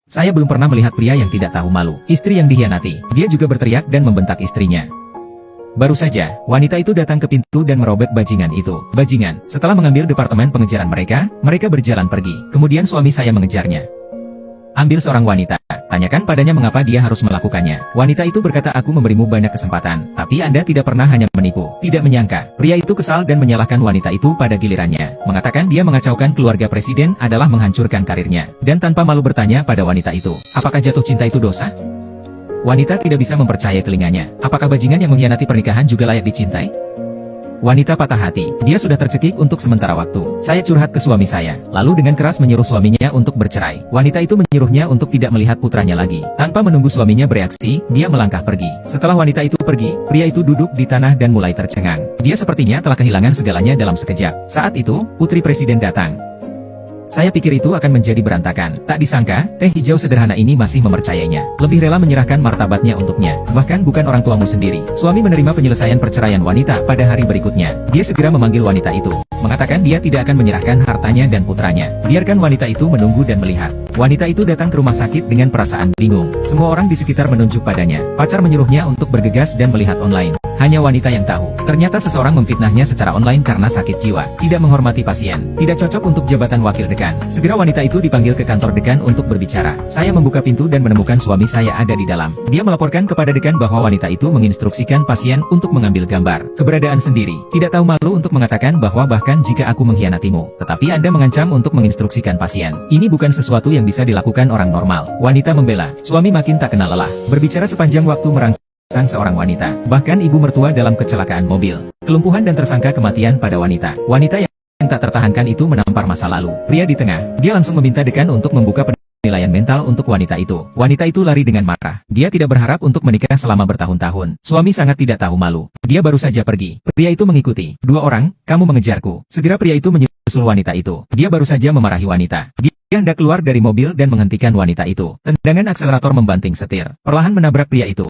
Saya belum pernah melihat pria yang tidak tahu malu. Istri yang dikhianati. Dia juga berteriak dan membentak istrinya. Baru saja, wanita itu datang ke pintu dan merobek bajingan itu. Bajingan, setelah mengambil departemen pengejaran mereka berjalan pergi. Kemudian suami saya mengejarnya. Ambil seorang wanita, tanyakan padanya mengapa dia harus melakukannya. Wanita itu berkata, aku memberimu banyak kesempatan, tapi Anda tidak pernah hanya menipu. Tidak menyangka, pria itu kesal dan menyalahkan wanita itu pada gilirannya. Mengatakan dia mengacaukan keluarga presiden adalah menghancurkan karirnya. Dan tanpa malu bertanya pada wanita itu, apakah jatuh cinta itu dosa? Wanita tidak bisa mempercayai telinganya. Apakah bajingan yang mengkhianati pernikahan juga layak dicintai? Wanita patah hati. Dia sudah tercekik untuk sementara waktu. Saya curhat ke suami saya, lalu dengan keras menyuruh suaminya untuk bercerai. Wanita itu menyuruhnya untuk tidak melihat putranya lagi. Tanpa menunggu suaminya bereaksi, dia melangkah pergi. Setelah wanita itu pergi, pria itu duduk di tanah dan mulai tercengang. Dia sepertinya telah kehilangan segalanya dalam sekejap. Saat itu, putri presiden datang. Saya pikir itu akan menjadi berantakan. Tak disangka, teh hijau sederhana ini masih mempercayainya. Lebih rela menyerahkan martabatnya untuknya. Bahkan bukan orang tuamu sendiri. Suami menerima penyelesaian perceraian wanita pada hari berikutnya. Dia segera memanggil wanita itu. Mengatakan dia tidak akan menyerahkan hartanya dan putranya. Biarkan wanita itu menunggu dan melihat. Wanita itu datang ke rumah sakit dengan perasaan bingung. Semua orang di sekitar menunjuk padanya. Pacar menyuruhnya untuk bergegas dan melihat online. Hanya wanita yang tahu. Ternyata seseorang memfitnahnya secara online karena sakit jiwa. Tidak menghormati pasien. Tidak cocok untuk jabatan wakil dekan. Segera wanita itu dipanggil ke kantor dekan untuk berbicara. Saya membuka pintu dan menemukan suami saya ada di dalam. Dia melaporkan kepada dekan bahwa wanita itu menginstruksikan pasien untuk mengambil gambar keberadaan sendiri. Tidak tahu malu untuk mengatakan bahwa bahkan jika aku mengkhianatimu, tetapi Anda mengancam untuk menginstruksikan pasien. Ini bukan sesuatu yang bisa dilakukan orang normal. Wanita membela. Suami makin tak kenal lelah. Berbicara sepanjang waktu merangsang seorang wanita. Bahkan ibu mertua dalam kecelakaan mobil. Kelumpuhan dan tersangka kematian pada wanita. Wanita yang tak tertahankan itu menampar masa lalu. Pria di tengah. Dia langsung meminta dekan untuk membuka penilaian mental untuk wanita itu. Wanita itu lari dengan marah. Dia tidak berharap untuk menikah selama bertahun-tahun. Suami sangat tidak tahu malu. Dia baru saja pergi. Pria itu mengikuti. Dua orang, kamu mengejarku. Segera pria itu menyusul wanita itu. Dia baru saja memarahi wanita. Dia hendak keluar dari mobil dan menghentikan wanita itu. Tendangan akselerator membanting setir. Perlahan menabrak pria itu.